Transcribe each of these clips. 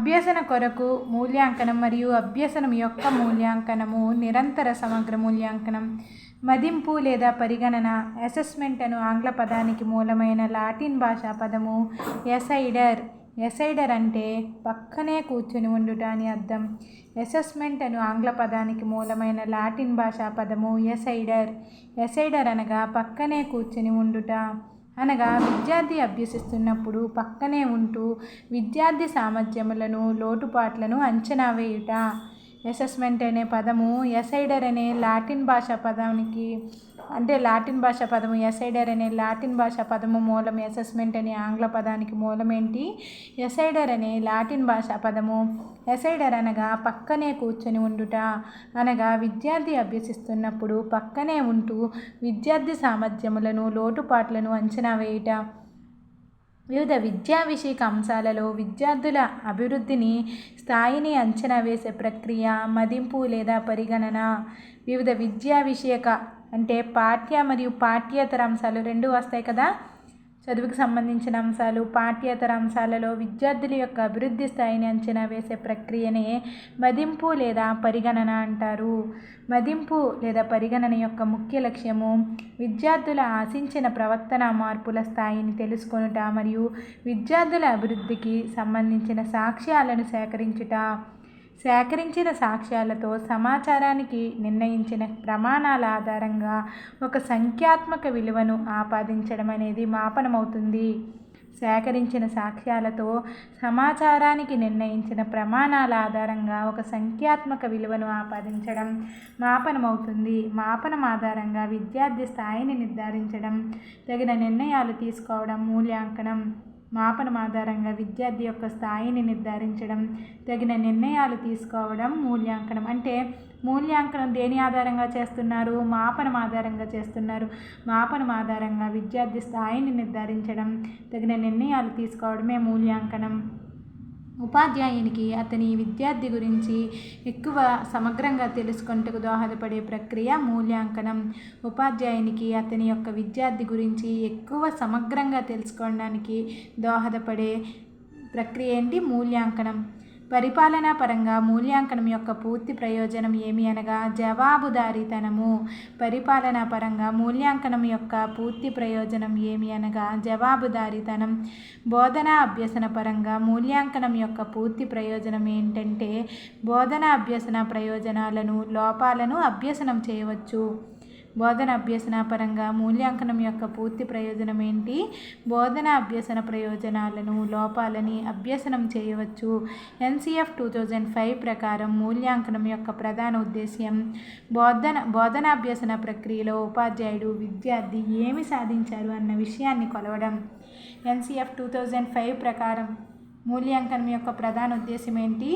అభ్యసన కొరకు మూల్యాంకనం మరియు అభ్యసనం యొక్క మూల్యాంకనము. నిరంతర సమగ్ర మూల్యాంకనం. మదింపు లేదా పరిగణన. అసెస్మెంట్ అను ఆంగ్ల పదానికి మూలమైన లాటిన్ భాషా పదము ఎసైడర్. ఎసైడర్ అంటే పక్కనే కూర్చుని ఉండుట అని అర్థం. అసెస్మెంట్ అను ఆంగ్ల పదానికి మూలమైన లాటిన్ భాషా పదము ఎసైడర్. ఎసైడర్ అనగా పక్కనే కూర్చుని ఉండుట. అనగా విద్యార్థి అభ్యసిస్తున్నప్పుడు పక్కనే ఉంటూ విద్యార్థి సామర్థ్యములను, లోటుపాట్లను అంచనా వేయుట. అసెస్మెంట్ అనే పదము ఎసైడర్ అనే లాటిన్ భాషా పదము ఎసైడర్ అనే లాటిన్ భాషా పదము మూలం. అసెస్మెంట్ అనే ఆంగ్ల పదానికి మూలం ఏంటి? ఎసైడర్ అనే లాటిన్ భాషా పదము. ఎసైడర్ అనగా పక్కనే కూర్చొని ఉండుట. అనగా విద్యార్థి అభ్యసిస్తున్నప్పుడు పక్కనే ఉంటూ విద్యార్థి సామర్థ్యములను, లోటుపాట్లను అంచనా వేయుట. వివిధ విద్యా విషయక అంశాలలో విద్యార్థుల అభివృద్ధిని, స్థాయిని అంచనా వేసే ప్రక్రియ మదింపు లేదా పరిగణన. వివిధ విద్యా విషయక అంటే పాఠ్య మరియు పాఠ్యేతర అంశాలు రెండు వస్తాయి కదా. చదువుకు సంబంధించిన అంశాలు, పాఠ్యేతర అంశాలలో విద్యార్థుల యొక్క అభివృద్ధి స్థాయిని అంచనా వేసే ప్రక్రియనే మదింపు లేదా పరిగణన అంటారు. మదింపు లేదా పరిగణన యొక్క ముఖ్య లక్ష్యము విద్యార్థుల ఆశించిన ప్రవర్తన మార్పుల స్థాయిని తెలుసుకొనుట మరియు విద్యార్థుల అభివృద్ధికి సంబంధించిన సాక్ష్యాలను సేకరించుట. సేకరించిన సాక్ష్యాలతో సమాచారానికి నిర్ణయించిన ప్రమాణాల ఆధారంగా ఒక సంఖ్యాత్మక విలువను ఆపాదించడం అనేది మాపనమవుతుంది. సేకరించిన సాక్ష్యాలతో సమాచారానికి నిర్ణయించిన ప్రమాణాల ఆధారంగా ఒక సంఖ్యాత్మక విలువను ఆపాదించడం మాపనమవుతుంది. మాపనం ఆధారంగా విద్యార్థి స్థాయిని నిర్ధారించడం, తగిన నిర్ణయాలు తీసుకోవడం మూల్యాంకనం. మాపనం ఆధారంగా విద్యార్థి యొక్క స్థాయిని నిర్ధారించడం, తగిన నిర్ణయాలు తీసుకోవడం మూల్యాంకనం. అంటే మూల్యాంకనం దేని ఆధారంగా చేస్తున్నారు? మాపనం ఆధారంగా చేస్తున్నారు. మాపనం ఆధారంగా విద్యార్థి స్థాయిని నిర్ధారించడం, తగిన నిర్ణయాలు తీసుకోవడమే మూల్యాంకనం. ఉపాధ్యాయునికి అతని విద్యార్థి గురించి ఎక్కువ సమగ్రంగా తెలుసుకొనుటకు దోహదపడే ప్రక్రియ మూల్యాంకనం. ఉపాధ్యాయునికి అతని యొక్క విద్యార్థి గురించి ఎక్కువ సమగ్రంగా తెలుసుకోవడానికి దోహదపడే ప్రక్రియ ఏంటి? మూల్యాంకనం. పరిపాలనా పరంగా మూల్యాంకనం యొక్క పూర్తి ప్రయోజనం ఏమి అనగా జవాబుదారీతనము. పరిపాలనా పరంగా మూల్యాంకనం యొక్క పూర్తి ప్రయోజనం ఏమి అనగా జవాబుదారీతనం. బోధనా అభ్యసన పరంగా మూల్యాంకనం యొక్క పూర్తి ప్రయోజనం ఏంటంటే బోధనా అభ్యసన ప్రయోజనాలను, లోపాలను అభ్యసనం చేయవచ్చు. బోధన అభ్యసన పరంగా మూల్యాంకనం యొక్క పూర్తి ప్రయోజనం ఏంటి? బోధన అభ్యసన ప్రయోజనాలను, లోపాలని అభ్యసనం చేయవచ్చు. NCF 2005 ప్రకారం మూల్యాంకనం యొక్క ప్రధాన ఉద్దేశ్యం బోధనాభ్యసన ప్రక్రియలో ఉపాధ్యాయుడు, విద్యార్థి ఏమి సాధించారు అన్న విషయాన్ని కొలవడం. NCF 2005 ప్రకారం మూల్యాంకనం యొక్క ప్రధాన ఉద్దేశం ఏంటి?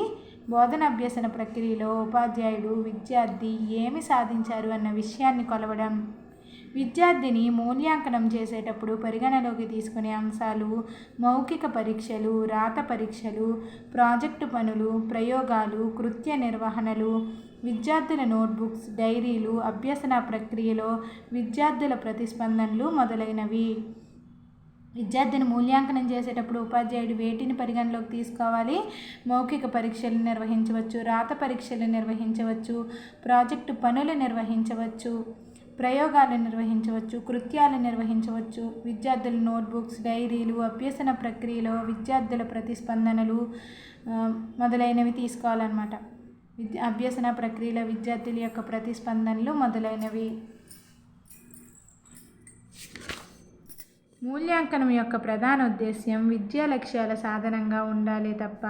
బోధనాభ్యసన ప్రక్రియలో ఉపాధ్యాయుడు, విద్యార్థి ఏమి సాధించారు అన్న విషయాన్ని కొలవడం. విద్యార్థిని మూల్యాంకనం చేసేటప్పుడు పరిగణలోకి తీసుకునే అంశాలు మౌఖిక పరీక్షలు, రాత పరీక్షలు, ప్రాజెక్టు పనులు, ప్రయోగాలు, కృత్య నిర్వహణలు, విద్యార్థుల నోట్బుక్స్, డైరీలు, అభ్యసన ప్రక్రియలో విద్యార్థుల ప్రతిస్పందనలు మొదలైనవి. విద్యార్థిని మూల్యాంకనం చేసేటప్పుడు ఉపాధ్యాయుడు వేటిని పరిగణలోకి తీసుకోవాలి? మౌఖిక పరీక్షలు నిర్వహించవచ్చు, రాత పరీక్షలు నిర్వహించవచ్చు, ప్రాజెక్టు పనులు నిర్వహించవచ్చు, ప్రయోగాలు నిర్వహించవచ్చు, కృత్యాలు నిర్వహించవచ్చు, విద్యార్థుల నోట్బుక్స్, డైరీలు, అభ్యసన ప్రక్రియలో విద్యార్థుల ప్రతిస్పందనలు మొదలైనవి తీసుకోవాలన్నమాట. అభ్యసన ప్రక్రియలో విద్యార్థుల యొక్క ప్రతిస్పందనలు మొదలైనవి. మూల్యాంకనం యొక్క ప్రధాన ఉద్దేశ్యం విద్యా లక్ష్యాల సాధనంగా ఉండాలి తప్ప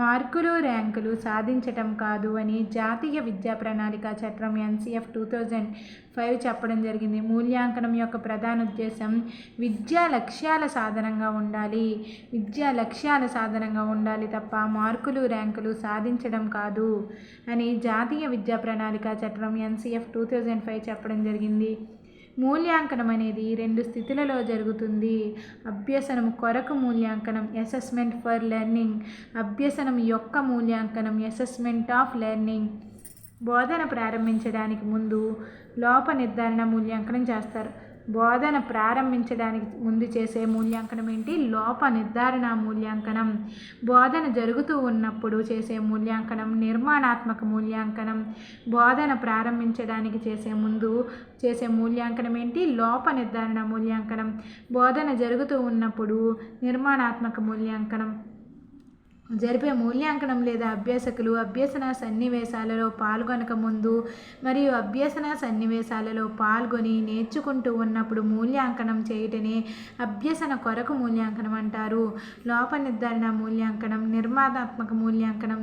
మార్కులు, ర్యాంకులు సాధించటం కాదు అని జాతీయ విద్యా ప్రణాళిక చట్టం NCF 2005 చెప్పడం జరిగింది. మూల్యాంకనం యొక్క ప్రధాన ఉద్దేశం విద్యా లక్ష్యాల సాధనంగా ఉండాలి. విద్యా లక్ష్యాల సాధనంగా ఉండాలి తప్ప మార్కులు, ర్యాంకులు సాధించడం కాదు అని జాతీయ విద్యా ప్రణాళిక చట్టం NCF 2005 చెప్పడం జరిగింది. మూల్యాంకనం అనేది 2 స్థితులలో జరుగుతుంది. అభ్యసనం కొరకు మూల్యాంకనం, అసెస్మెంట్ ఫర్ లెర్నింగ్. అభ్యసనం యొక్క మూల్యాంకనం, అసెస్మెంట్ ఆఫ్ లెర్నింగ్. బోధన ప్రారంభించడానికి ముందు లోప నిర్ధారణ మూల్యాంకనం చేస్తారు. బోధన ప్రారంభించడానికి ముందు చేసే మూల్యాంకనం ఏంటి? లోప నిర్ధారణ మూల్యాంకనం. బోధన జరుగుతూ ఉన్నప్పుడు చేసే మూల్యాంకనం నిర్మాణాత్మక మూల్యాంకనం. బోధన ప్రారంభించడానికి ముందు చేసే మూల్యాంకనం ఏంటి? లోప నిర్ధారణ మూల్యాంకనం. బోధన జరుగుతూ ఉన్నప్పుడు నిర్మాణాత్మక మూల్యాంకనం. జరిపే మూల్యాంకనం లేదా అభ్యాసకులు అభ్యసన సన్నివేశాలలో పాల్గొనక ముందు మరియు అభ్యసన సన్నివేశాలలో పాల్గొని నేర్చుకుంటూ ఉన్నప్పుడు మూల్యాంకనం చేయటనే అభ్యసన కొరకు మూల్యాంకనం అంటారు. లోప నిర్ధారణ మూల్యాంకనం, నిర్మాణాత్మక మూల్యాంకనం.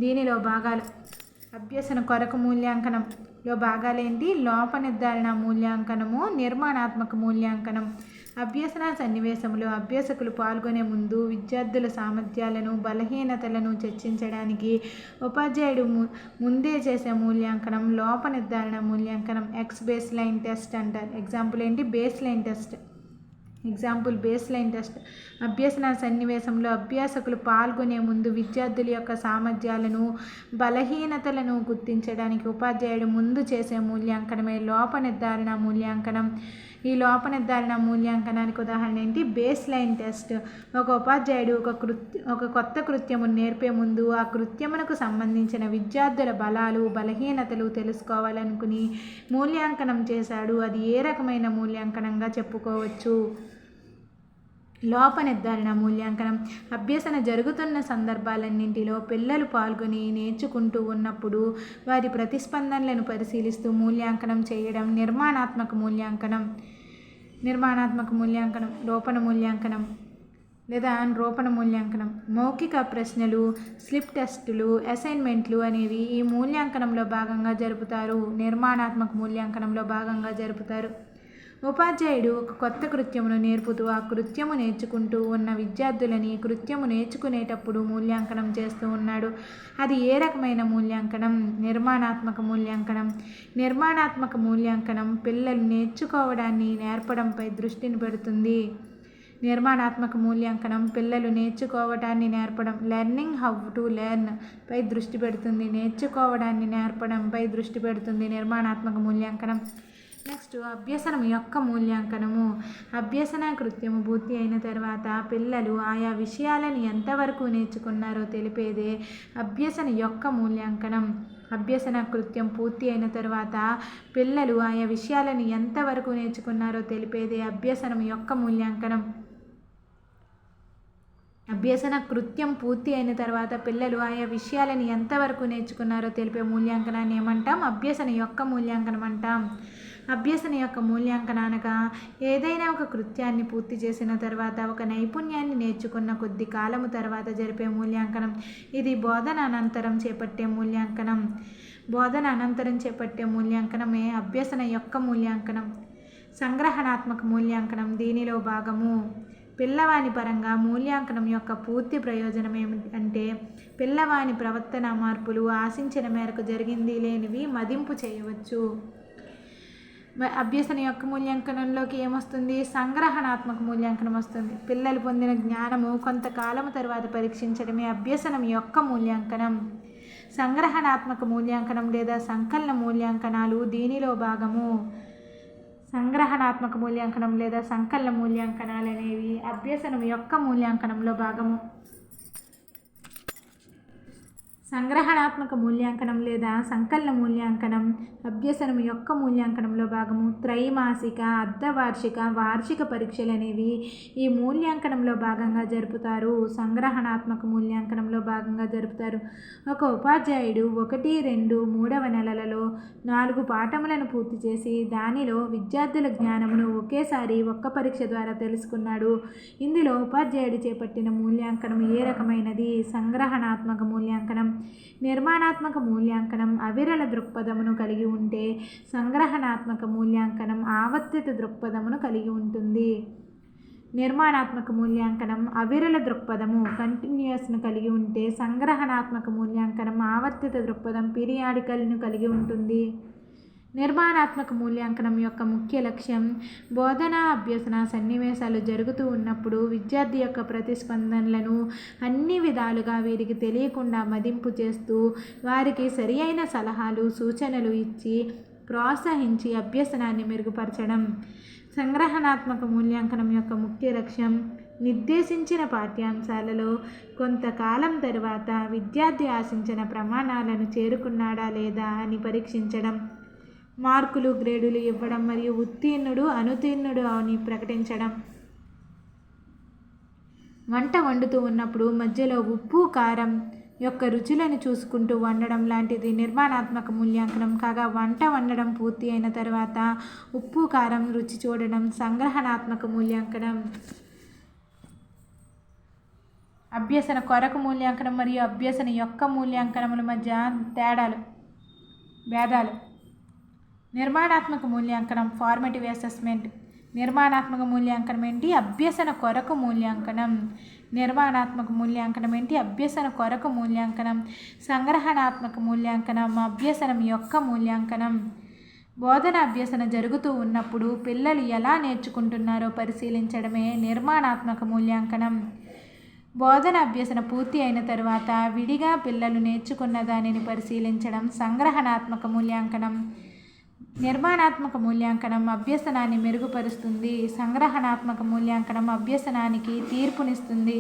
దీనిలో భాగాలు. అభ్యసన కొరకు మూల్యాంకనంలో భాగాలేంటి? లోప నిర్ధారణ మూల్యాంకనము, నిర్మాణాత్మక మూల్యాంకనం. అభ్యసన సన్నివేశంలో అభ్యాసకులు పాల్గొనే ముందు విద్యార్థుల సామర్థ్యాలను, బలహీనతలను చర్చించడానికి ఉపాధ్యాయుడు ముందే చేసే మూల్యాంకనం లోప నిర్ధారణ మూల్యాంకనం. బేస్ లైన్ టెస్ట్ అంటారు. ఎగ్జాంపుల్ ఏంటి? Base line test. అభ్యసన సన్నివేశంలో అభ్యాసకులు పాల్గొనే ముందు విద్యార్థుల యొక్క సామర్థ్యాలను, బలహీనతలను గుర్తించడానికి ఉపాధ్యాయుడు ముందు చేసే మూల్యాంకనమే లోప నిర్ధారణ మూల్యాంకనం. ఈ లోప నిర్ధారణ మూల్యాంకనానికి ఉదాహరణ ఏంటి? Base line test. ఒక ఉపాధ్యాయుడు ఒక కొత్త కృత్యమును నేర్పే ముందు ఆ కృత్యమునకు సంబంధించిన విద్యార్థుల బలాలు, బలహీనతలు తెలుసుకోవాలనుకుని మూల్యాంకనం చేశాడు. అది ఏ రకమైన మూల్యాంకనంగా చెప్పుకోవచ్చు? లోప నిర్ధారణ మూల్యాంకనం. అభ్యసన జరుగుతున్న సందర్భాలన్నింటిలో పిల్లలు పాల్గొని నేర్చుకుంటూ ఉన్నప్పుడు వారి ప్రతిస్పందనలను పరిశీలిస్తూ మూల్యాంకనం చేయడం నిర్మాణాత్మక మూల్యాంకనం. లోపన మూల్యాంకనం లేదా రూపణ మూల్యాంకనం. మౌఖిక ప్రశ్నలు, స్లిప్ టెస్టులు, అసైన్మెంట్లు అనేవి ఈ మూల్యాంకనంలో భాగంగా జరుపుతారు. నిర్మాణాత్మక మూల్యాంకనంలో భాగంగా జరుపుతారు. ఉపాధ్యాయుడు ఒక కొత్త కృత్యమును నేర్పుతూ ఆ కృత్యము నేర్చుకుంటూ ఉన్న విద్యార్థులని కృత్యము నేర్చుకునేటప్పుడు మూల్యాంకనం చేస్తూ ఉన్నాడు. అది ఏ రకమైన మూల్యాంకనం? నిర్మాణాత్మక మూల్యాంకనం. నిర్మాణాత్మక మూల్యాంకనం పిల్లలు నేర్చుకోవడాన్ని నేర్పడంపై దృష్టిని పెడుతుంది. నిర్మాణాత్మక మూల్యాంకనం పిల్లలు నేర్చుకోవడాన్ని నేర్పడం, లెర్నింగ్ హౌ టు లెర్న్ పై దృష్టి పెడుతుంది. నేర్చుకోవడాన్ని నేర్పడంపై దృష్టి పెడుతుంది నిర్మాణాత్మక మూల్యాంకనం. నెక్స్ట్ అభ్యసనం యొక్క మూల్యాంకనము. అభ్యసన కృత్యము పూర్తి అయిన తర్వాత పిల్లలు ఆయా విషయాలను ఎంతవరకు నేర్చుకున్నారో తెలిపేదే అభ్యసన యొక్క మూల్యాంకనం. అభ్యసన కృత్యం పూర్తి అయిన తర్వాత పిల్లలు ఆయా విషయాలను ఎంతవరకు నేర్చుకున్నారో తెలిపేదే అభ్యసనం యొక్క మూల్యాంకనం. అభ్యసన కృత్యం పూర్తి అయిన తర్వాత పిల్లలు ఆయా విషయాలను ఎంతవరకు నేర్చుకున్నారో తెలిపే మూల్యాంకనాన్ని ఏమంటాం? అభ్యసన యొక్క మూల్యాంకనం అంటాం. అభ్యసన యొక్క మూల్యాంకనం అనగా ఏదైనా ఒక కృత్యాన్ని పూర్తి చేసిన తర్వాత ఒక నైపుణ్యాన్ని నేర్చుకున్న కొద్ది కాలము తర్వాత జరిపే మూల్యాంకనం. ఇది బోధన అనంతరం చేపట్టే మూల్యాంకనమే అభ్యసన యొక్క మూల్యాంకనం. సంగ్రహణాత్మక మూల్యాంకనం దీనిలో భాగము. పిల్లవాని పరంగా మూల్యాంకనం యొక్క పూర్తి ప్రయోజనం ఏమిటంటే పిల్లవాని ప్రవర్తన మార్పులు ఆశించిన మేరకు జరిగింది లేనివి మదింపు చేయవచ్చు. అభ్యసన యొక్క మూల్యాంకనంలోకి ఏమొస్తుంది? సంగ్రహణాత్మక మూల్యాంకనం వస్తుంది. పిల్లలు పొందిన జ్ఞానము కొంతకాలం తర్వాత పరీక్షించడమే అభ్యసనం యొక్క మూల్యాంకనం. సంగ్రహణాత్మక మూల్యాంకనం లేదా సంకలన మూల్యాంకనాలు దీనిలో భాగము. సంగ్రహణాత్మక మూల్యాంకనం లేదా సంకలన మూల్యాంకనాలు అనేవి అభ్యసనం యొక్క మూల్యాంకనంలో భాగము. సంగ్రహణాత్మక మూల్యాంకనం లేదా సంకలన మూల్యాంకనం అభ్యసనం యొక్క మూల్యాంకనంలో భాగము. త్రైమాసిక, అర్ధవార్షిక, వార్షిక పరీక్షలు అనేవి ఈ మూల్యాంకనంలో భాగంగా జరుపుతారు. సంగ్రహణాత్మక మూల్యాంకనంలో భాగంగా జరుపుతారు. ఒక ఉపాధ్యాయుడు 1, 2, 3వ నెలలలో 4 పాఠములను పూర్తి చేసి దానిలో విద్యార్థుల జ్ఞానమును ఒకేసారి ఒక్క పరీక్ష ద్వారా తెలుసుకున్నాడు. ఇందులో ఉపాధ్యాయుడు చేపట్టిన మూల్యాంకనం ఏ రకమైనది? సంగ్రహణాత్మక మూల్యాంకనం. నిర్మాణాత్మక మూల్యాంకనం అవిరళ దృక్పథమును కలిగి ఉంటే సంగ్రహణాత్మక మూల్యాంకనం ఆవర్తిత దృక్పథమును కలిగి ఉంటుంది. నిర్మాణాత్మక మూల్యాంకనం అవిరళ దృక్పథము కంటిన్యూస్ను కలిగి ఉంటే సంగ్రహణాత్మక మూల్యాంకనం ఆవర్తిత దృక్పథం పీరియాడికల్ను కలిగి ఉంటుంది. నిర్మాణాత్మక మూల్యాంకనం యొక్క ముఖ్య లక్ష్యం బోధనా అభ్యసన సన్నివేశాలు జరుగుతూ ఉన్నప్పుడు విద్యార్థి యొక్క ప్రతిస్పందనలను అన్ని విధాలుగా వీరికి తెలియకుండా మదింపు చేస్తూ వారికి సరి అయిన సలహాలు, సూచనలు ఇచ్చి ప్రోత్సహించి అభ్యసనాన్ని మెరుగుపరచడం. సంగ్రహణాత్మక మూల్యాంకనం యొక్క ముఖ్య లక్ష్యం నిర్దేశించిన పాఠ్యాంశాలలో కొంతకాలం తరువాత విద్యార్థి ఆశించిన ప్రమాణాలను చేరుకున్నాడా లేదా అని పరీక్షించడం, మార్కులు గ్రేడులు ఇవ్వడం మరియు ఉత్తీర్ణుడు అనుత్తీర్ణుడు అని ప్రకటించడం. వంట వండుతూ ఉన్నప్పుడు మధ్యలో ఉప్పు కారం యొక్క రుచులను చూసుకుంటూ వండడం లాంటిది నిర్మాణాత్మక మూల్యాంకనం కాగా, వంట వండడం పూర్తి అయిన తర్వాత ఉప్పు కారం రుచి చూడడం సంగ్రహణాత్మక మూల్యాంకనం. అభ్యసన కొరకు మూల్యాంకనం మరియు అభ్యసన యొక్క మూల్యాంకనముల మధ్య భేదాలు. నిర్మాణాత్మక మూల్యాంకనం ఫార్మేటివ్ అసెస్మెంట్. నిర్మాణాత్మక మూల్యాంకనం ఏంటి? అభ్యసన కొరకు మూల్యాంకనం. నిర్మాణాత్మక మూల్యాంకనం ఏంటి? అభ్యసన కొరకు మూల్యాంకనం. సంగ్రహణాత్మక మూల్యాంకనం అభ్యసనం యొక్క మూల్యాంకనం. బోధన అభ్యసన జరుగుతూ ఉన్నప్పుడు పిల్లలు ఎలా నేర్చుకుంటున్నారో పరిశీలించడమే నిర్మాణాత్మక మూల్యాంకనం. బోధన అభ్యసన పూర్తి అయిన తరువాత విడిగా పిల్లలు నేర్చుకున్న దానిని పరిశీలించడం సంగ్రహణాత్మక మూల్యాంకనం. నిర్మాణాత్మక మూల్యాంకనం అభ్యసనాన్ని మెరుగుపరుస్తుంది. సంగ్రహణాత్మక మూల్యాంకనం అభ్యసనానికి తీర్పునిస్తుంది.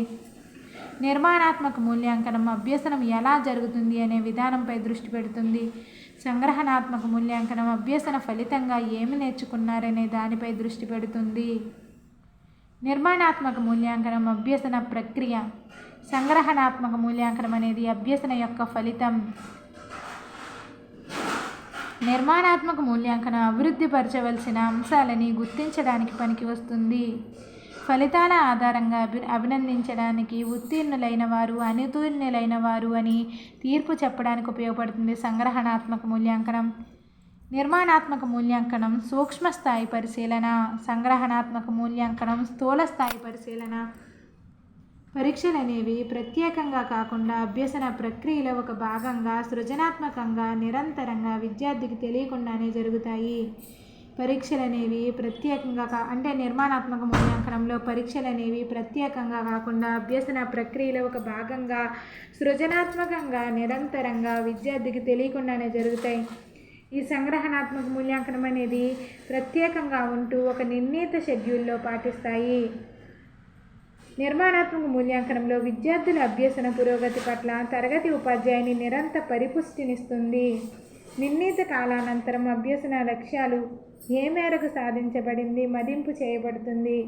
నిర్మాణాత్మక మూల్యాంకనం అభ్యసనం ఎలా జరుగుతుంది అనే విధానంపై దృష్టి పెడుతుంది. సంగ్రహణాత్మక మూల్యాంకనం అభ్యసన ఫలితంగా ఏమి నేర్చుకున్నారనే దానిపై దృష్టి పెడుతుంది. నిర్మాణాత్మక మూల్యాంకనం అభ్యసన ప్రక్రియ. సంగ్రహణాత్మక మూల్యాంకనం అనేది అభ్యసన యొక్క ఫలితం. నిర్మాణాత్మక మూల్యాంకనం అభివృద్ధి పరచవలసిన అంశాలని గుర్తించడానికి పనికి వస్తుంది. ఫలితాల ఆధారంగా అభినందించడానికి ఉత్తీర్ణులైన వారు అనుత్తీర్ణులైన వారు అని తీర్పు చెప్పడానికి ఉపయోగపడుతుంది సంగ్రహణాత్మక మూల్యాంకనం. నిర్మాణాత్మక మూల్యాంకనం సూక్ష్మ స్థాయి పరిశీలన. సంగ్రహణాత్మక మూల్యాంకనం స్థూల స్థాయి పరిశీలన. పరీక్షలు అనేవి ప్రత్యేకంగా కాకుండా అభ్యసన ప్రక్రియలో ఒక భాగంగా సృజనాత్మకంగా నిరంతరంగా విద్యార్థికి తెలియకుండానే జరుగుతాయి. పరీక్షలు అనేవి ప్రత్యేకంగా అంటే నిర్మాణాత్మక మూల్యాంకనంలో పరీక్షలు అనేవి ప్రత్యేకంగా కాకుండా అభ్యసన ప్రక్రియలో ఒక భాగంగా సృజనాత్మకంగా నిరంతరంగా విద్యార్థికి తెలియకుండానే జరుగుతాయి. ఈ సంగ్రహణాత్మక మూల్యాంకనం అనేది ప్రత్యేకంగా ఉంటూ ఒక నిర్ణీత షెడ్యూల్లో పాటిస్తాయి. నిర్మాణాత్మక మూల్యాంకనంలో విద్యార్థుల అభ్యసన పురోగతి పట్ల తరగతి ఉపాధ్యాయుని నిరంతర పరిపుష్టినిస్తుంది. నిర్ణీత కాలానంతరం అభ్యసన లక్ష్యాలు ఏ మేరకు సాధించబడింది మదింపు చేయబడుతుంది.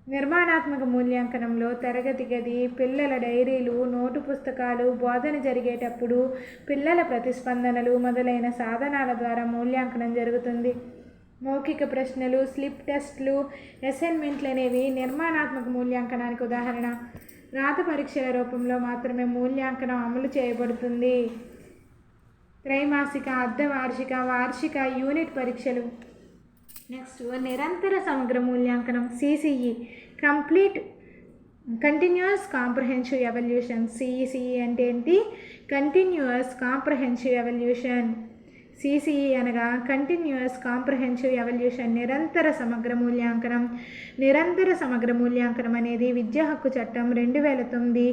నిర్మాణాత్మక మూల్యాంకనంలో తరగతి గది, పిల్లల డైరీలు, నోటు పుస్తకాలు, బోధన జరిగేటప్పుడు పిల్లల ప్రతిస్పందనలు మొదలైన సాధనాల ద్వారా మూల్యాంకనం జరుగుతుంది. మౌఖిక ప్రశ్నలు, స్లిప్ టెస్ట్లు, అసైన్మెంట్లు అనేవి నిర్మాణాత్మక మూల్యాంకనానికి ఉదాహరణ. రాత పరీక్షల రూపంలో మాత్రమే మూల్యాంకనం అమలు చేయబడుతుంది. త్రైమాసిక, అర్ధవార్షిక, వార్షిక, యూనిట్ పరీక్షలు. నెక్స్ట్ నిరంతర సమగ్ర మూల్యాంకనం CCE continuous comprehensive evolution. CCE అంటే ఏంటి? Continuous comprehensive evolution. CCE అనగా కంటిన్యూస్ కాంప్రహెన్సివ్ ఎవల్యూషన్, నిరంతర సమగ్ర మూల్యాంకనం. నిరంతర సమగ్ర మూల్యాంకనం అనేది విద్యా హక్కు చట్టం 2009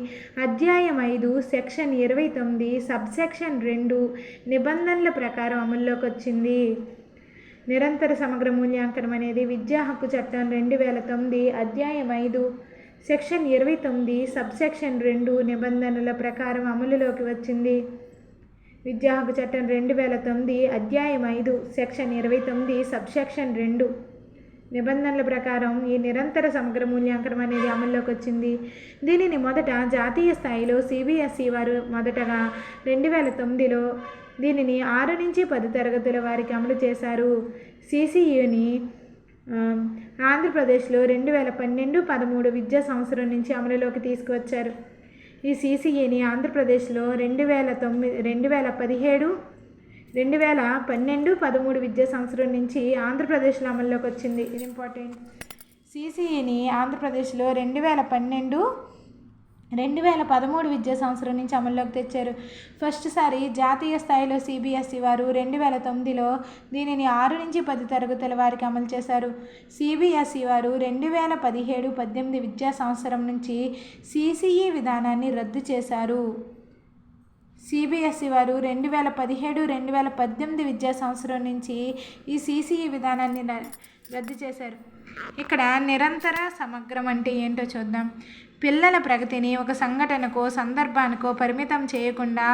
అధ్యాయం 5 సెక్షన్ 29 సబ్సెక్షన్ 2 నిబంధనల ప్రకారం అమల్లోకి వచ్చింది. నిరంతర సమగ్ర మూల్యాంకనం అనేది విద్యా హక్కు చట్టం 2009 అధ్యాయం 5 సెక్షన్ 29 సబ్సెక్షన్ 2 నిబంధనల ప్రకారం అమలులోకి వచ్చింది. విద్యా హక్కు చట్టం 2009 అధ్యాయం 5 సెక్షన్ 29 సబ్సెక్షన్ 2 నిబంధనల ప్రకారం ఈ నిరంతర సమగ్ర మూల్యాంకనం అనేది అమల్లోకి వచ్చింది. దీనిని మొదట జాతీయ స్థాయిలో CBSE వారు మొదటగా 2009లో దీనిని 6 నుంచి 10 తరగతుల వారికి అమలు చేశారు. CCEని ఆంధ్రప్రదేశ్లో 2012-13 విద్యా సంవత్సరం నుంచి అమలులోకి తీసుకువచ్చారు. ఈ CCEని ఆంధ్రప్రదేశ్లో 2012-13 విద్యా సంవత్సరం నుంచి ఆంధ్రప్రదేశ్లో అమల్లోకి వచ్చింది. ఇది ఇంపార్టెంట్. CCEని ఆంధ్రప్రదేశ్లో 2012-13 విద్యా సంవత్సరం నుంచి అమల్లోకి తెచ్చారు. ఫస్ట్ సారి జాతీయ స్థాయిలో CBSE వారు 2009లో దీనిని 6 నుంచి 10 తరగతుల వారికి అమలు చేశారు. CBSE వారు 2017-18 విద్యా సంవత్సరం నుంచి CCE విధానాన్ని రద్దు చేశారు. CBSE వారు 2017-2018 విద్యా సంవత్సరం నుంచి ఈ CCE విధానాన్ని రద్దు చేశారు. ఇక్కడ నిరంతర సమగ్రం అంటే ఏంటో చూద్దాం. పిల్లల ప్రగతిని ఒక సంఘటనకో సందర్భానికో పరిమితం చేయకుండా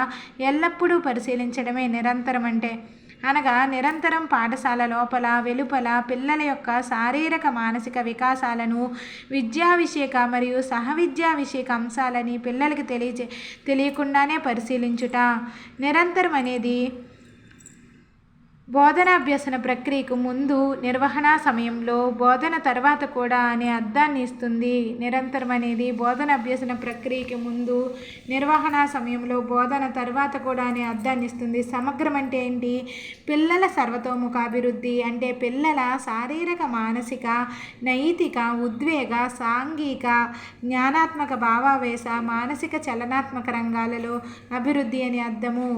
ఎల్లప్పుడూ పరిశీలించడమే నిరంతరం అంటే. అనగా నిరంతరం పాఠశాల లోపల వెలుపల పిల్లల యొక్క శారీరక మానసిక వికాసాలను, విద్యా విషయక మరియు సహవిద్యా విషయక అంశాలని పిల్లలకి తెలియకుండానే పరిశీలించుట. నిరంతరం అనేది బోధనాభ్యసన ప్రక్రియకు ముందు, నిర్వహణ సమయంలో, బోధన తర్వాత కూడా అనే అర్థాన్ని ఇస్తుంది. నిరంతరం అనేది బోధనాభ్యసన ప్రక్రియకి ముందు, నిర్వహణ సమయంలో, బోధన తర్వాత కూడా అనే అర్థాన్ని ఇస్తుంది. సమగ్రం అంటే ఏంటి? పిల్లల సర్వతోముఖ అభివృద్ధి అంటే పిల్లల శారీరక, మానసిక, నైతిక, ఉద్వేగ, సాంఘిక, జ్ఞానాత్మక, భావావేశ, మానసిక, చలనాత్మక రంగాలలో అభివృద్ధి అని అర్థము.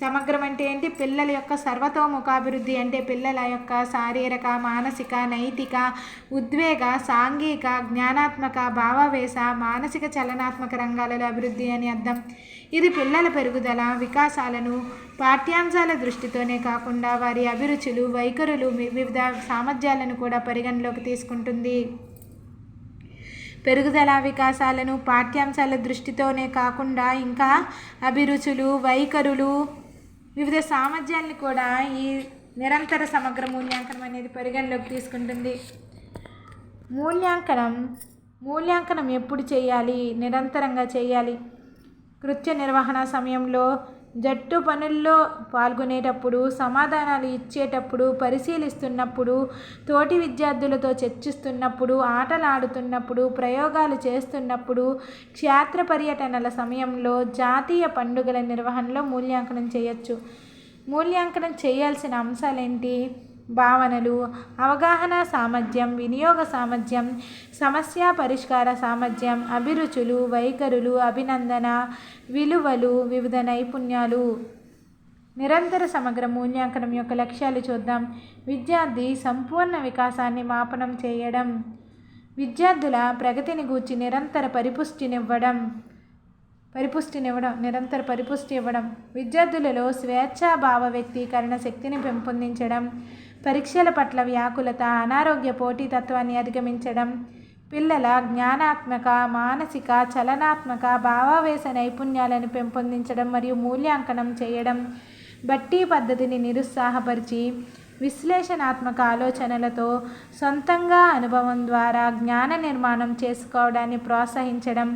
సమగ్రం అంటే ఏంటి? పిల్లల యొక్క సర్వతోముఖాభివృద్ధి అంటే పిల్లల యొక్క శారీరక, మానసిక, నైతిక, ఉద్వేగ, సాంఘిక, జ్ఞానాత్మక, భావావేశ, మానసిక, చలనాత్మక రంగాలలో అభివృద్ధి అని అర్థం. ఇది పిల్లల పెరుగుదల, వికాసాలను పాఠ్యాంశాల దృష్టితోనే కాకుండా వారి అభిరుచులు, వైఖరులు, వివిధ సామర్థ్యాలను కూడా పరిగణలోకి తీసుకుంటుంది. పెరుగుదల, వికాసాలను పాఠ్యాంశాల దృష్టితోనే కాకుండా ఇంకా అభిరుచులు, వైఖరులు, వివిధ సామర్థ్యాలను కూడా ఈ నిరంతర సమగ్ర మూల్యాంకనం అనేది పరిగణలోకి తీసుకుంటుంది. మూల్యాంకనం ఎప్పుడు చేయాలి? నిరంతరంగా చేయాలి. కృత్య నిర్వహణ సమయంలో, జట్టు పనుల్లో పాల్గొనేటప్పుడు, సమాధానాలు ఇచ్చేటప్పుడు, పరిశీలిస్తున్నప్పుడు, తోటి విద్యార్థులతో చర్చిస్తున్నప్పుడు, ఆటలాడుతున్నప్పుడు, ప్రయోగాలు చేస్తున్నప్పుడు, క్షేత్ర పర్యటనల సమయంలో, జాతీయ పండుగల నిర్వహణలో మూల్యాంకనం చేయొచ్చు. మూల్యాంకనం చేయాల్సిన అంశాలేంటి? భావనలు, అవగాహన సామర్థ్యం, వినియోగ సామర్థ్యం, సమస్య పరిష్కార సామర్థ్యం, అభిరుచులు, వైఖరులు, అభినందన, విలువలు, వివిధ నైపుణ్యాలు. నిరంతర సమగ్ర మూల్యాంకనం యొక్క లక్ష్యాలు చూద్దాం. విద్యార్థి సంపూర్ణ వికాసాన్ని మాపనం చేయడం, విద్యార్థుల ప్రగతిని గూర్చి నిరంతర పరిపుష్టి ఇవ్వడం, విద్యార్థులలో స్వేచ్ఛా భావ వ్యక్తీకరణ శక్తిని పెంపొందించడం, పరీక్షల పట్ల వ్యాకులత, అనారోగ్య పోటీతత్వాన్ని అధిగమించడం, పిల్లల జ్ఞానాత్మక, మానసిక, చలనాత్మక, భావావేశ నైపుణ్యాలను పెంపొందించడం మరియు మూల్యాంకనం చేయడం, బట్టి పద్ధతిని నిరుత్సాహపరిచి విశ్లేషణాత్మక ఆలోచనలతో సొంతంగా అనుభవం ద్వారా జ్ఞాన నిర్మాణం చేసుకోవడాన్ని ప్రోత్సహించడం,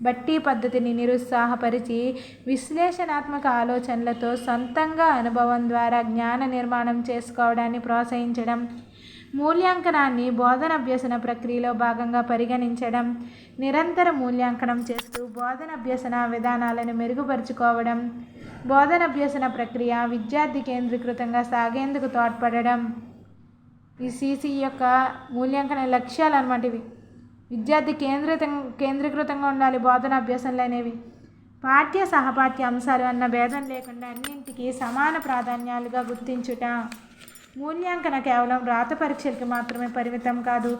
బట్టి పద్ధతిని నిరుత్సాహపరిచి విశ్లేషణాత్మక ఆలోచనలతో సొంతంగా అనుభవం ద్వారా జ్ఞాన నిర్మాణం చేసుకోవడాన్ని ప్రోత్సహించడం, మూల్యాంకనాన్ని బోధనాభ్యసన ప్రక్రియలో భాగంగా పరిగణించడం, నిరంతర మూల్యాంకనం చేస్తూ బోధనాభ్యసన విధానాలను మెరుగుపరుచుకోవడం, బోధనాభ్యసన ప్రక్రియ విద్యార్థి కేంద్రీకృతంగా సాగేందుకు తోడ్పడడం. ఈ సిసి యొక్క మూల్యాంకన లక్ష్యాలు అన్నమాట ఇవి. విద్యార్థి కేంద్రీకృతంగా ఉండాలి బోధనాభ్యాసనలు అనేవి. పాఠ్య సహపాఠ్య అంశాలు అన్న భేదం లేకుండా అన్నింటికీ సమాన ప్రాధాన్యాలుగా గుర్తించుట. మూల్యాంకన కేవలం రాత పరీక్షలకు మాత్రమే పరిమితం కాదు.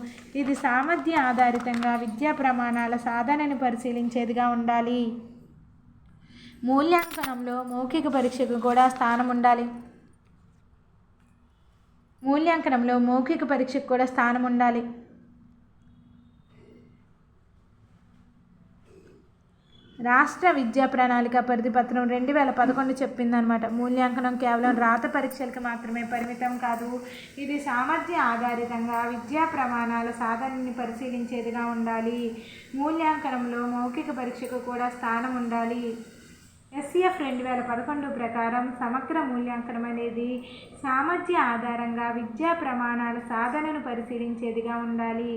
ఇది సామర్థ్య ఆధారితంగా విద్యా ప్రమాణాల సాధనను పరిశీలించేదిగా ఉండాలి. మూల్యాంకనంలో మౌఖిక పరీక్షకు కూడా స్థానం ఉండాలి. రాష్ట్ర విద్యా ప్రణాళిక పరిధిపత్రం 2011 చెప్పిందనమాట. మూల్యాంకనం కేవలం రాత పరీక్షలకు మాత్రమే పరిమితం కాదు. ఇది సామర్థ్య ఆధారితంగా విద్యా ప్రమాణాల సాధనని పరిశీలించేదిగా ఉండాలి. మూల్యాంకనంలో మౌఖిక పరీక్షకు కూడా స్థానం ఉండాలి. SCF 2011 ప్రకారం సమగ్ర మూల్యాంకనం అనేది సామర్థ్య ఆధారంగా విద్యా ప్రమాణాల సాధనను పరిశీలించేదిగా ఉండాలి.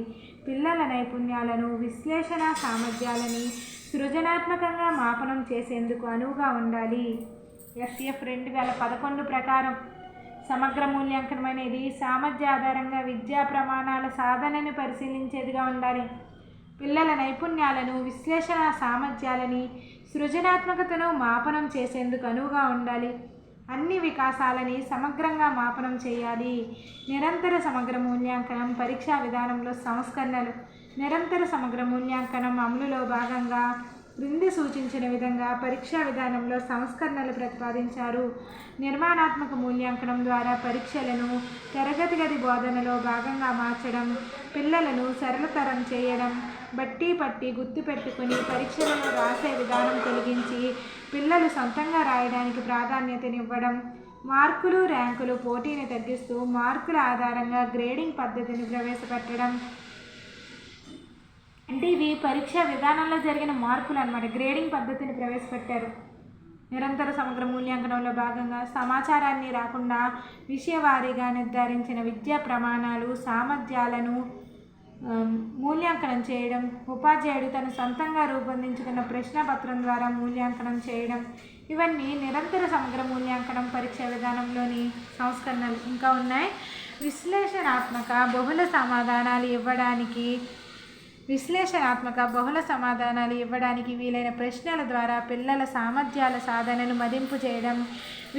పిల్లల నైపుణ్యాలను, విశ్లేషణ సామర్థ్యాలని సృజనాత్మకంగా మాపనం చేసేందుకు అనువుగా ఉండాలి. SCF 2011 ప్రకారం సమగ్ర మూల్యాంకనం అనేది సామర్థ్య ఆధారంగా విద్యా ప్రమాణాల సాధనను పరిశీలించేదిగా ఉండాలి. పిల్లల నైపుణ్యాలను, విశ్లేషణ సామర్థ్యాలని, సృజనాత్మకతను మాపనం చేసేందుకు అనువుగా ఉండాలి. అన్ని వికాసాలని సమగ్రంగా మాపనం చేయాలి. నిరంతర సమగ్ర మూల్యాంకనం పరీక్షా విధానంలో సంస్కరణలు. నిరంతర సమగ్ర మూల్యాంకనం అమలులో భాగంగా క్రింది సూచించిన విధంగా పరీక్షా విధానంలో సంస్కరణలు ప్రతిపాదించారు. నిర్మాణాత్మక మూల్యాంకనం ద్వారా పరీక్షలను తరగతి గది బోధనలో భాగంగా మార్చడం, పిల్లలను సరళతరం చేయడం, బట్టి పట్టి గుర్తుపెట్టుకుని పరీక్షలలో రాసే విధానం తొలగించి పిల్లలు సొంతంగా రాయడానికి ప్రాధాన్యతనివ్వడం, మార్కులు ర్యాంకులు పోటీని తగ్గిస్తూ మార్కుల ఆధారంగా గ్రేడింగ్ పద్ధతిని ప్రవేశపెట్టడం. అంటే ఇవి పరీక్షా విధానంలో జరిగిన మార్కులు అన్నమాట. గ్రేడింగ్ పద్ధతిని ప్రవేశపెట్టారు. నిరంతర సమగ్ర మూల్యాంకనంలో భాగంగా సమాచారాన్ని రాకుండా విషయవారీగా నిర్ధారించిన విద్యా ప్రమాణాలు సామర్థ్యాలను మూల్యాంకనం చేయడం, ఉపాధ్యాయుడు తను సొంతంగా రూపొందించుకున్న ప్రశ్నపత్రం ద్వారా మూల్యాంకనం చేయడం, ఇవన్నీ నిరంతర సమగ్ర మూల్యాంకనం పరీక్షా విధానంలోని సంస్కరణలు. ఇంకా ఉన్నాయి. విశ్లేషణాత్మక బహుళ సమాధానాలు ఇవ్వడానికి వీలైన ప్రశ్నల ద్వారా పిల్లల సామర్థ్యాల సాధనను మదింపు చేయడం,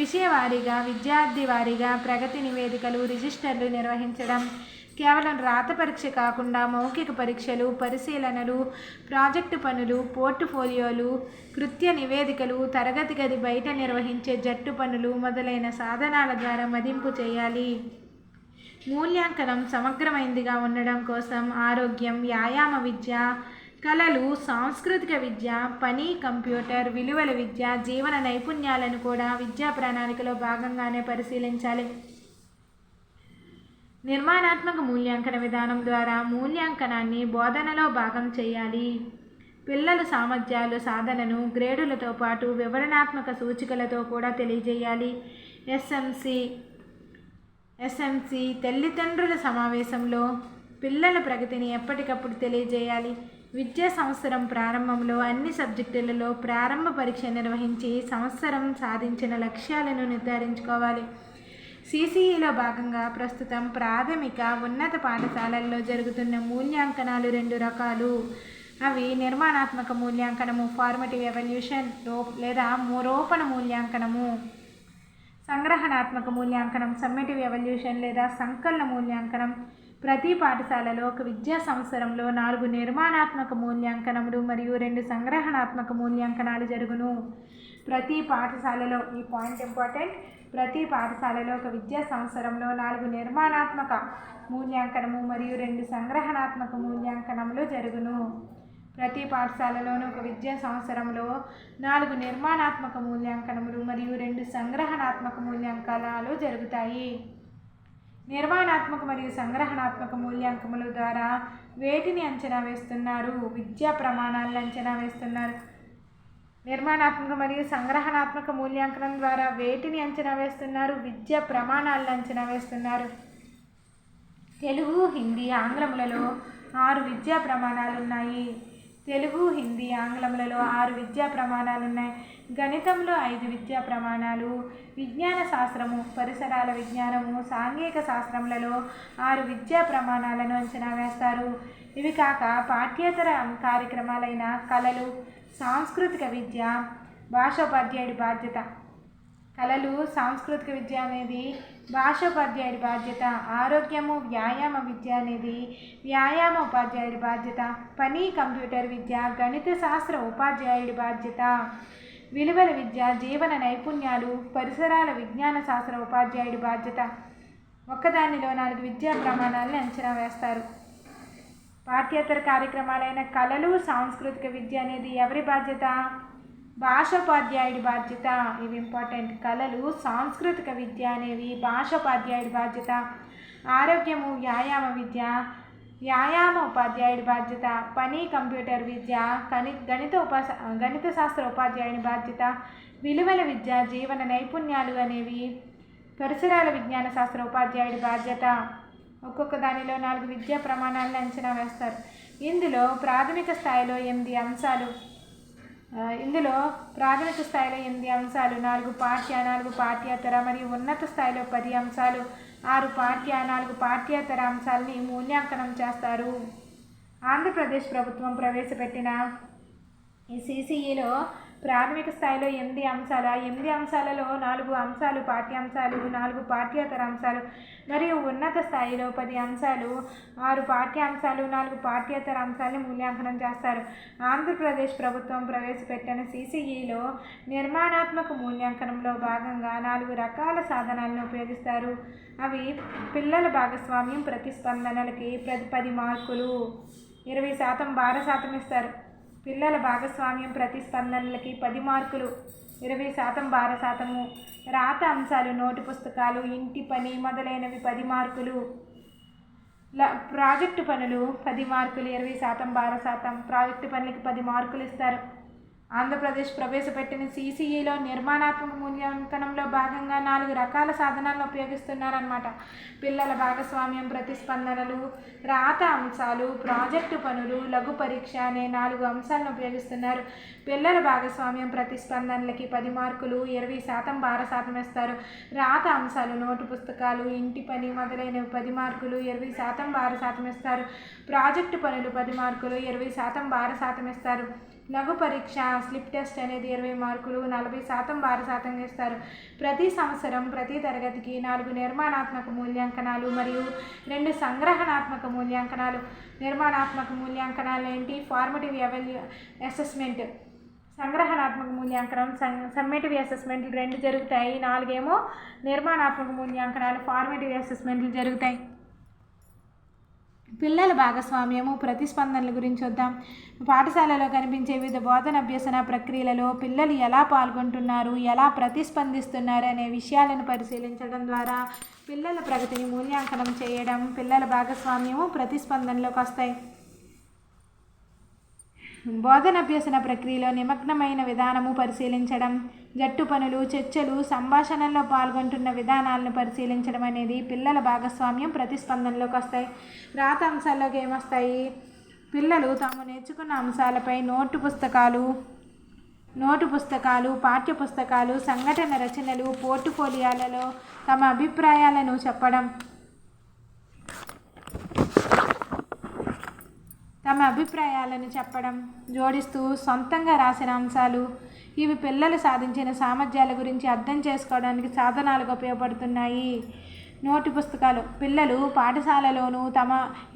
విషయవారీగా విద్యార్థి వారీగా ప్రగతి నివేదికలు రిజిస్టర్లు నిర్వహించడం, కేవలం రాత పరీక్ష కాకుండా మౌఖిక పరీక్షలు, పరిశీలనలు, ప్రాజెక్టు పనులు, పోర్ట్ఫోలియోలు, కృత్య నివేదికలు, తరగతి గది బయట నిర్వహించే జట్టు పనులు మొదలైన సాధనాల ద్వారా మదింపు చేయాలి. మూల్యాంకనం సమగ్రమైనదిగా ఉండడం కోసం ఆరోగ్యం, వ్యాయామ విద్య, కళలు, సాంస్కృతిక విద్య, పని, కంప్యూటర్, విలువల విద్య, జీవన నైపుణ్యాలను కూడా విద్యా ప్రణాళికలో భాగంగానే పరిశీలించాలి. నిర్మాణాత్మక మూల్యాంకన విధానం ద్వారా మూల్యాంకనాన్ని బోధనలో భాగం చేయాలి. పిల్లల సామర్థ్యాలు సాధనను గ్రేడులతో పాటు వివరణాత్మక సూచికలతో కూడా తెలియజేయాలి. ఎస్ఎంసి తల్లిదండ్రుల సమావేశంలో పిల్లల ప్రగతిని ఎప్పటికప్పుడు తెలియజేయాలి. విద్యా సంవత్సరం ప్రారంభంలో అన్ని సబ్జెక్టులలో ప్రారంభ పరీక్ష నిర్వహించి సంవత్సరం సాధించిన లక్ష్యాలను నిర్ధారించుకోవాలి. సిసిఈలో భాగంగా ప్రస్తుతం ప్రాథమిక ఉన్నత పాఠశాలల్లో జరుగుతున్న మూల్యాంకనాలు 2 రకాలు. అవి నిర్మాణాత్మక మూల్యాంకనము, ఫార్మటివ్ ఎవల్యూషన్ లేదా రోపణ మూల్యాంకనము, సంగ్రహణాత్మక మూల్యాంకనం, సమ్మేటివ్ ఎవల్యూషన్ లేదా సంకలన మూల్యాంకనం. ప్రతి పాఠశాలలో ఒక విద్యా సంవత్సరంలో 4 నిర్మాణాత్మక మూల్యాంకనములు మరియు 2 సంగ్రహణాత్మక మూల్యాంకనాలు జరుగును. ప్రతి పాఠశాలలో, ఈ పాయింట్ ఇంపార్టెంట్, ప్రతి పాఠశాలలో ఒక విద్యా సంవత్సరంలో 4 నిర్మాణాత్మక మూల్యాంకనము మరియు 2 సంగ్రహణాత్మక మూల్యాంకనములు జరుగును. ప్రతి పాఠశాలలోనూ ఒక విద్యా సంవత్సరంలో 4 నిర్మాణాత్మక మూల్యాంకనములు మరియు 2 సంగ్రహణాత్మక మూల్యాంకనాలు జరుగుతాయి. నిర్మాణాత్మక మరియు సంగ్రహణాత్మక మూల్యాంకనముల ద్వారా వేటిని అంచనా వేస్తున్నారు? విద్యా ప్రమాణాలను అంచనా వేస్తున్నారు. నిర్మాణాత్మక మరియు సంగ్రహణాత్మక మూల్యాంకనం ద్వారా వేటిని అంచనా వేస్తున్నారు? విద్యా ప్రమాణాలను అంచనా వేస్తున్నారు. తెలుగు, హిందీ, ఆంగ్లములలో 6 విద్యా ప్రమాణాలు ఉన్నాయి. తెలుగు, హిందీ, ఆంగ్లములలో 6 విద్యా ప్రమాణాలు ఉన్నాయి. గణితంలో 5 విద్యా ప్రమాణాలు, విజ్ఞాన శాస్త్రము, పరిసరాల విజ్ఞానము, సాంఘిక శాస్త్రములలో 6 విద్యా ప్రమాణాలను అంచనా వేస్తారు. ఇవి కాక పాఠ్యేతర కార్యక్రమాలైన కళలు, సాంస్కృతిక విద్య భాషోపాధ్యాయుడి బాధ్యత. కళలు, సాంస్కృతిక విద్య అనేది భాషోపాధ్యాయుడి బాధ్యత. ఆరోగ్యము, వ్యాయామ విద్య అనేది వ్యాయామ ఉపాధ్యాయుడి బాధ్యత. పని, కంప్యూటర్ విద్య గణిత శాస్త్ర ఉపాధ్యాయుడి బాధ్యత. విలువల విద్య, జీవన నైపుణ్యాలు, పరిసరాల విజ్ఞాన శాస్త్ర ఉపాధ్యాయుడి బాధ్యత. ఒక్కదానిలో 4 విద్యా ప్రమాణాలను అంచనా వేస్తారు. పాఠ్యేతర కార్యక్రమాలైన కళలు, సాంస్కృతిక విద్య అనేది ఎవరి బాధ్యత? భాషోపాధ్యాయుడి బాధ్యత. ఇవి ఇంపార్టెంట్. కళలు, సాంస్కృతిక విద్య అనేవి భాషోపాధ్యాయుడి బాధ్యత. ఆరోగ్యము, వ్యాయామ విద్య వ్యాయామ ఉపాధ్యాయుడి బాధ్యత. పని, కంప్యూటర్ విద్య గణిత శాస్త్ర ఉపాధ్యాయుని బాధ్యత. విలువల విద్య, జీవన నైపుణ్యాలు అనేవి పరిసరాల విజ్ఞాన శాస్త్ర ఉపాధ్యాయుడి బాధ్యత. ఒక్కొక్క దానిలో 4 విద్యా ప్రమాణాలను అంచనా వేస్తారు. ఇందులో ప్రాథమిక స్థాయిలో 8 అంశాలు. 4 పాఠ్య, 4 పాఠ్యేతర మరియు ఉన్నత స్థాయిలో 10 అంశాలు. 6 పాఠ్య, 4 పాఠ్యేతర అంశాలని మూల్యాంకనం చేస్తారు. ఆంధ్రప్రదేశ్ ప్రభుత్వం ప్రవేశపెట్టిన ఈ సిసిఈలో ప్రాథమిక స్థాయిలో 8 అంశాలు, ఆ 8 అంశాలలో 4 అంశాలు పాఠ్యాంశాలు, 4 పాఠ్యేతర అంశాలు మరియు ఉన్నత స్థాయిలో 10 అంశాలు, 6 పాఠ్యాంశాలు, 4 పాఠ్యేతర అంశాలను మూల్యాంకనం చేస్తారు. ఆంధ్రప్రదేశ్ ప్రభుత్వం ప్రవేశపెట్టిన CCEలో నిర్మాణాత్మక మూల్యాంకనంలో భాగంగా 4 రకాల సాధనాలను ఉపయోగిస్తారు. అవి పిల్లల భాగస్వామ్యం ప్రతిస్పందనలకి 10 మార్కులు, 20% భార శాతం ఇస్తారు. పిల్లల భాగస్వామ్యం ప్రతిస్పందనలకి 10 మార్కులు, 20% భార శాతము. రాత అంశాలు, నోటు పుస్తకాలు, ఇంటి పని మొదలైనవి 10 మార్కులు. ప్రాజెక్టు పనులు 10 మార్కులు, 20% భార శాతం. ప్రాజెక్టు పనులకి 10 మార్కులు ఇస్తారు. ఆంధ్రప్రదేశ్ ప్రవేశపెట్టిన CCEలో నిర్మాణాత్మక మూల్యాంకనంలో భాగంగా 4 రకాల సాధనాలను ఉపయోగిస్తున్నారన్నమాట. పిల్లల భాగస్వామ్యం ప్రతిస్పందనలు, రాత అంశాలు, ప్రాజెక్టు పనులు, లఘు పరీక్ష అనే 4 అంశాలను ఉపయోగిస్తున్నారు. పిల్లల భాగస్వామ్యం ప్రతిస్పందనలకి 10 మార్కులు, 20% భార శాతం ఇస్తారు. రాత అంశాలు, నోటు పుస్తకాలు, ఇంటి పని మొదలైనవి 10 మార్కులు, 20% భార శాతం ఇస్తారు. ప్రాజెక్టు పనులు 10 మార్కులు, 20% భార శాతం ఇస్తారు. లఘు పరీక్ష స్లిప్ టెస్ట్ అనేది 20 మార్కులు, 40% భార శాతం ఇస్తారు. ప్రతి సంవత్సరం ప్రతి తరగతికి 4 నిర్మాణాత్మక మూల్యాంకనాలు మరియు 2 సంగ్రహణాత్మక మూల్యాంకనాలు. నిర్మాణాత్మక మూల్యాంకనాలు ఏంటి? ఫార్మేటివ్ అసెస్మెంట్, సంగ్రహణాత్మక మూల్యాంకనం, సమ్మేటివ్ అసెస్మెంట్లు 2 జరుగుతాయి. 4 ఏమో నిర్మాణాత్మక మూల్యాంకనాలు, ఫార్మేటివ్ అసెస్మెంట్లు జరుగుతాయి. పిల్లల భాగస్వామ్యము ప్రతిస్పందనల గురించి వద్దాం. పాఠశాలలో కనిపించే వివిధ బోధన అభ్యసన ప్రక్రియలలో పిల్లలు ఎలా పాల్గొంటున్నారు, ఎలా ప్రతిస్పందిస్తున్నారు అనే విషయాలను పరిశీలించడం ద్వారా పిల్లల ప్రగతిని మూల్యాంకనం చేయడం, పిల్లల భాగస్వామ్యము ప్రతిస్పందనలోకి వస్తాయి. బోధన అభ్యసన ప్రక్రియలో నిమగ్నమైన విధానము పరిశీలించడం, జట్టు పనులు, చర్చలు, సంభాషణల్లో పాల్గొంటున్న విధానాలను పరిశీలించడం అనేది పిల్లల భాగస్వామ్యం ప్రతిస్పందనలోకి వస్తాయి. రాత అంశాల్లోకి ఏమొస్తాయి? పిల్లలు తాము నేర్చుకున్న అంశాలపై నోటు పుస్తకాలు, పాఠ్య పుస్తకాలు, సంఘటన రచనలు, పోర్ట్ఫోలియోలలో తమ అభిప్రాయాలను చెప్పడం, జోడిస్తూ సొంతంగా రాసిన అంశాలు. ఇవి పిల్లలు సాధించిన సామర్థ్యాల గురించి అర్థం చేసుకోవడానికి సాధనాలుగా ఉపయోగపడుతున్నాయి. నోటు పుస్తకాలు. పిల్లలు పాఠశాలలోనూ తమ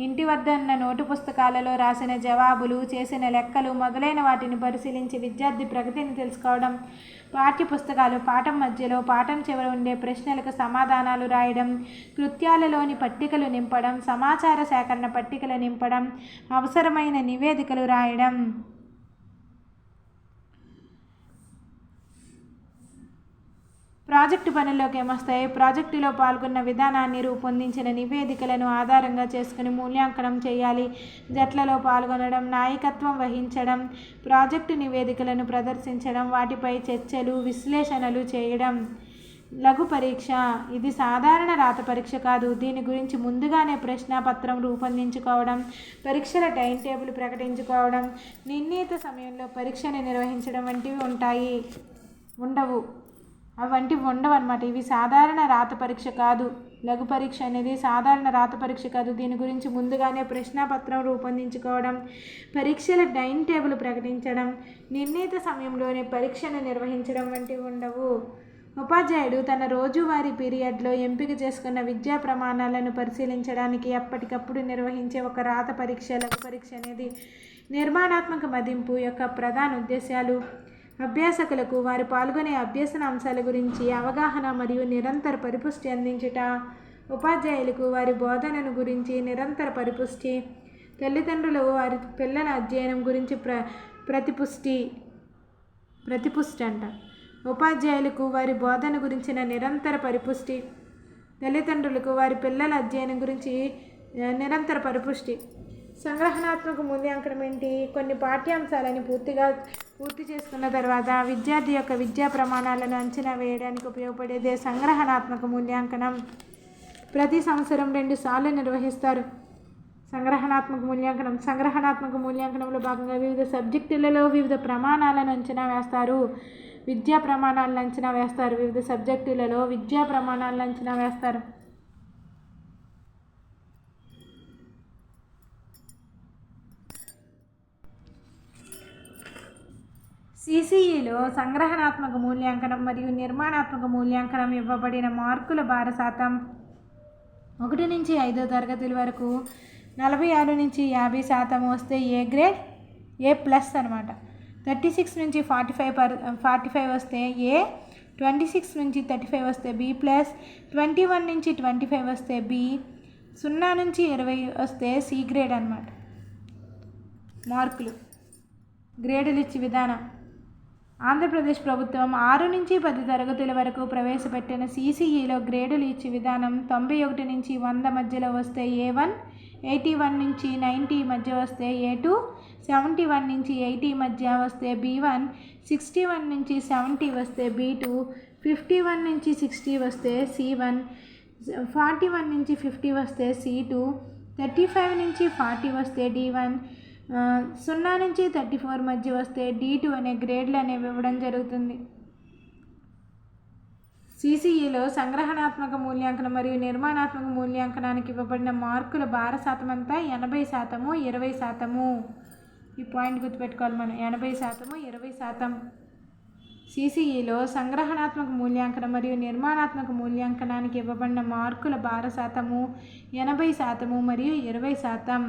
ఇంటి వద్ద ఉన్న నోటు పుస్తకాలలో రాసిన జవాబులు, చేసిన లెక్కలు మొదలైన వాటిని పరిశీలించి విద్యార్థి ప్రగతిని తెలుసుకోవడం. పాఠ్య పుస్తకాలు. పాఠం మధ్యలో, పాఠం చివర ఉండే ప్రశ్నలకు సమాధానాలు రాయడం, కృత్యాలలోని పట్టికలు నింపడం, సమాచార సేకరణ పట్టికలు నింపడం, అవసరమైన నివేదికలు రాయడం. ప్రాజెక్టు పనుల్లోకి ఏమొస్తాయి? ప్రాజెక్టులో పాల్గొన్న విధానాన్ని రూపొందించిన నివేదికలను ఆధారంగా చేసుకుని మూల్యాంకనం చేయాలి. జట్లలో పాల్గొనడం, నాయకత్వం వహించడం, ప్రాజెక్టు నివేదికలను ప్రదర్శించడం, వాటిపై చర్చలు, విశ్లేషణలు చేయడం. లఘు పరీక్ష. ఇది సాధారణ రాత పరీక్ష కాదు. దీని గురించి ముందుగానే ప్రశ్నాపత్రం రూపొందించుకోవడం, పరీక్షల టైం టేబుల్ ప్రకటించుకోవడం, నిర్ణీత సమయంలో పరీక్షను నిర్వహించడం వంటివి ఉండవు అన్నమాట. ఇవి సాధారణ రాత పరీక్ష కాదు. లఘు పరీక్ష అనేది సాధారణ రాత పరీక్ష కాదు. దీని గురించి ముందుగానే ప్రశ్నాపత్రం రూపొందించుకోవడం, పరీక్షల టైం టేబుల్ ప్రకటించడం, నిర్ణీత సమయంలోనే పరీక్షను నిర్వహించడం వంటివి ఉండవు. ఉపాధ్యాయుడు తన రోజువారీ పీరియడ్లో ఎంపిక చేసుకున్న విద్యా ప్రమాణాలను పరిశీలించడానికి ఎప్పటికప్పుడు నిర్వహించే ఒక రాత పరీక్ష, లఘు పరీక్ష అనేది. నిర్మాణాత్మక మదింపు యొక్క ప్రధాన ఉద్దేశాలు. అభ్యాసకులకు వారు పాల్గొనే అభ్యసన అంశాల గురించి అవగాహన మరియు నిరంతర పరిపుష్టి అందించుట. ఉపాధ్యాయులకు వారి బోధనను గురించి నిరంతర పరిపుష్టి. తల్లిదండ్రులు వారి పిల్లల అధ్యయనం గురించి ప్రతిపుష్టి అంట. ఉపాధ్యాయులకు వారి బోధన గురించిన నిరంతర పరిపుష్టి, తల్లిదండ్రులకు వారి పిల్లల అధ్యయనం గురించి నిరంతర పరిపుష్టి. సంగ్రహణాత్మక మూల్యాంకనం ఏంటి? కొన్ని పాఠ్యాంశాలను పూర్తి చేసుకున్న తర్వాత విద్యార్థి యొక్క విద్యా ప్రమాణాలను అంచనా వేయడానికి ఉపయోగపడేదే సంగ్రహణాత్మక మూల్యాంకనం. ప్రతి సంవత్సరం 2 సార్లు నిర్వహిస్తారు సంగ్రహణాత్మక మూల్యాంకనంలో భాగంగా వివిధ సబ్జెక్టులలో వివిధ ప్రమాణాలను అంచనా వేస్తారు. విద్యా ప్రమాణాలను అంచనా వేస్తారు. వివిధ సబ్జెక్టులలో విద్యా ప్రమాణాలను అంచనా వేస్తారు. సిసిఈలో సంగ్రహణాత్మక మూల్యాంకనం మరియు నిర్మాణాత్మక మూల్యాంకనం ఇవ్వబడిన మార్కుల భార శాతం 1 నుంచి 5వ తరగతుల వరకు 46 నుంచి 50% వస్తే ఏ గ్రేడ్, ఏ ప్లస్ అనమాట. 36 నుంచి 45 వస్తే ఏ, 26 నుంచి 35 వస్తే బి ప్లస్, 21 నుంచి 25 వస్తే బి, 0 నుంచి 20 వస్తే సి గ్రేడ్ అనమాట. మార్కులు గ్రేడులు ఇచ్చే విధానం. ఆంధ్రప్రదేశ్ ప్రభుత్వం 6 నుంచి 10 తరగతుల వరకు ప్రవేశపెట్టిన సిసిఈలో గ్రేడులు ఇచ్చే విధానం 91 నుంచి 100 మధ్యలో వస్తే ఏ1, 81 నుంచి 90 మధ్య వస్తే ఏ2, 71 నుంచి 80 మధ్య వస్తే బి1, 61 నుంచి 70 వస్తే బి2, 51 నుంచి 60 వస్తే సి1, 41 నుంచి 50 వస్తే సి2, 35 నుంచి 40 వస్తే డి1, 0 నుంచి 34 మధ్య వస్తే డి2 అనే గ్రేడ్లు అనేవి ఇవ్వడం జరుగుతుంది. సిసిఈలో సంగ్రహణాత్మక మూల్యాంకనం మరియు నిర్మాణాత్మక మూల్యాంకనానికి ఇవ్వబడిన మార్కుల భార శాతం అంతా 80%, 20%. ఈ పాయింట్ గుర్తుపెట్టుకోవాలి మనం, 80%, 20%. సిసిఈలో సంగ్రహణాత్మక మూల్యాంకనం మరియు నిర్మాణాత్మక మూల్యాంకనానికి ఇవ్వబడిన మార్కుల భార శాతము 80% మరియు 20%.